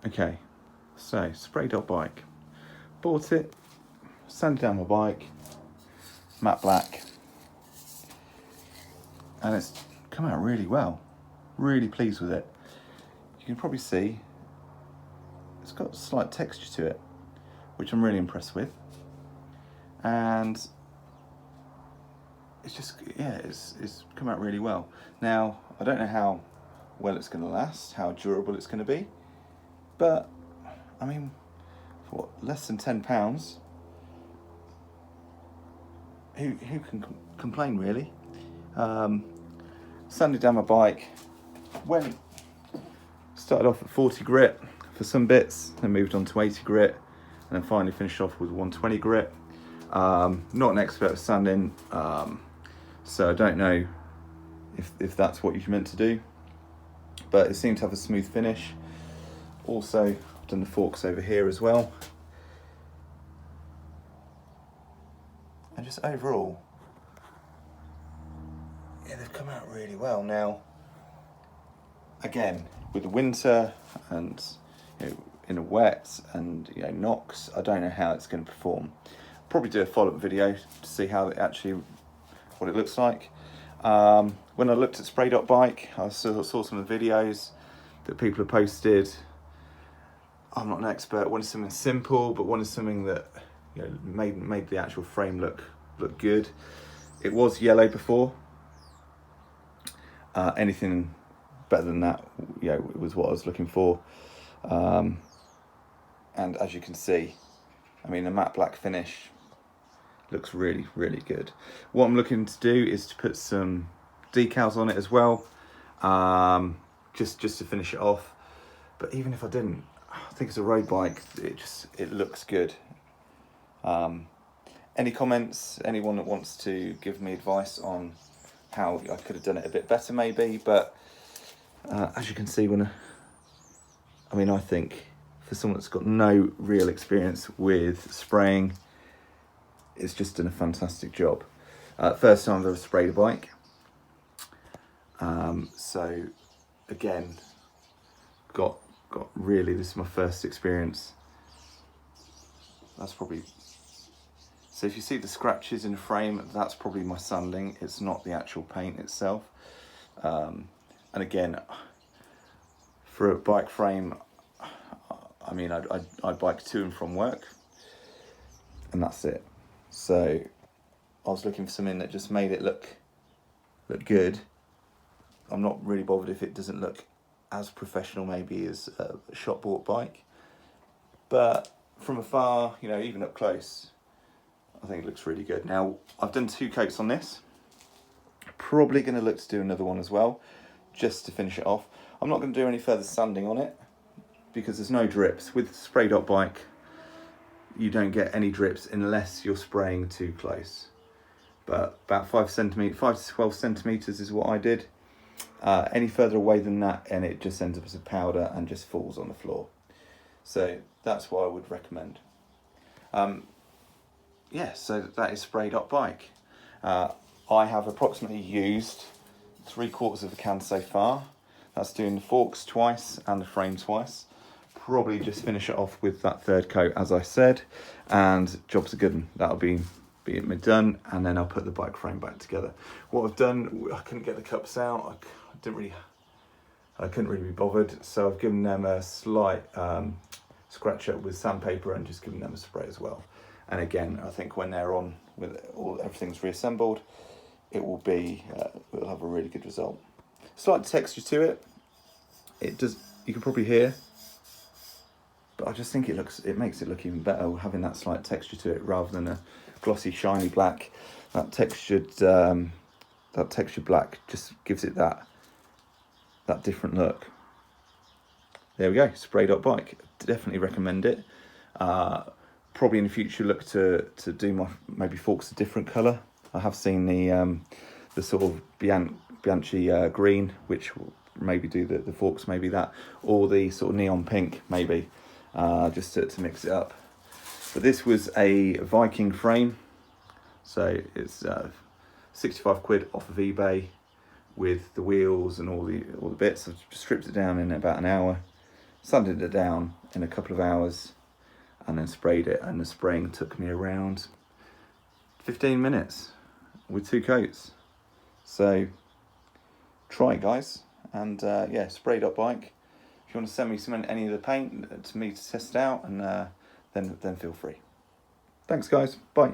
Okay, so Spray.bike. Bought it, sanded down my bike, matte black, and it's come out really well. Really pleased with it. You can probably see it's got a slight texture to it, which I'm really impressed with. And it's just, yeah, it's come out really well. Now, I don't know how well it's going to last, how durable it's going to be, but I mean, for what, less than £10, who can complain really? Sanded down my bike, started off at 40 grit for some bits, then moved on to 80 grit, and then finally finished off with 120 grit. Not an expert at sanding, so I don't know if that's what you're meant to do, but it seemed to have a smooth finish. Also, I've done the forks over here as well. And just overall, yeah, they've come out really well. Now, again, with the winter and in a wet and knocks, I don't know how it's going to perform. Probably do a follow-up video to see how it actually, what it looks like. When I looked at Spray.bike, I saw some of the videos that people have posted. I'm not an expert. Wanted something simple, but wanted something that made the actual frame look good. It was yellow before. Anything better than that, it was what I was looking for. And as you can see, I mean, the matte black finish looks really, really good. What I'm looking to do is to put some decals on it as well, just to finish it off. But even if I didn't, I think it's a road bike, it looks good. Any comments, anyone that wants to give me advice on how I could have done it a bit better maybe, but as you can see, I think for someone that's got no real experience with spraying, it's just done a fantastic job. First time I've ever sprayed a bike. So again, got really, this is my first experience. That's probably, so if you see the scratches in the frame, that's probably my sanding. It's not the actual paint itself. And again, for a bike frame, I mean, I'd bike to and from work, and that's it. So I was looking for something that just made it look good. I'm not really bothered if it doesn't look as professional maybe as a shop bought bike, but from afar, even up close, I think it looks really good. Now, I've done 2 coats on this. Probably going to look to do another one as well, just to finish it off. I'm not going to do any further sanding on it because there's no drips. With Spray.bike, you don't get any drips unless you're spraying too close. But about 5 to 12 centimeters is what I did. Any further away than that, and it just ends up as a powder and just falls on the floor. So that's what I would recommend. Yeah, so that is Spray.bike. I have approximately used 3/4 of a can so far. That's doing the forks twice and the frame twice. Probably just finish it off with that 3rd coat, as I said, and job's a good one. That'll be it done, and then I'll put the bike frame back together. What I've done, I couldn't get the cups out. I couldn't really be bothered, so I've given them a slight scratch up with sandpaper and just given them a spray as well. And again, I think when they're on with everything's reassembled, it'll have a really good result. Slight texture to it. It does. You can probably hear, but I just think it makes it look even better having that slight texture to it rather than a glossy, shiny black. That textured black just gives it that different look. There we go. Spray.bike. Definitely recommend it. Probably in the future look to do my maybe forks a different colour. I have seen the sort of Bianchi green, which will maybe do the forks, maybe that, or the sort of neon pink maybe, just to mix it up. But this was a Viking frame, so it's 65 quid off of eBay with the wheels and all the bits. I've stripped it down in about an hour, sanded it down in a couple of hours, and then sprayed it, and the spraying took me around 15 minutes with 2 coats. So try it, guys. And yeah, Spray.bike. If you want to send me any of the paint to me to test it out, and then feel free. Thanks, guys. Bye.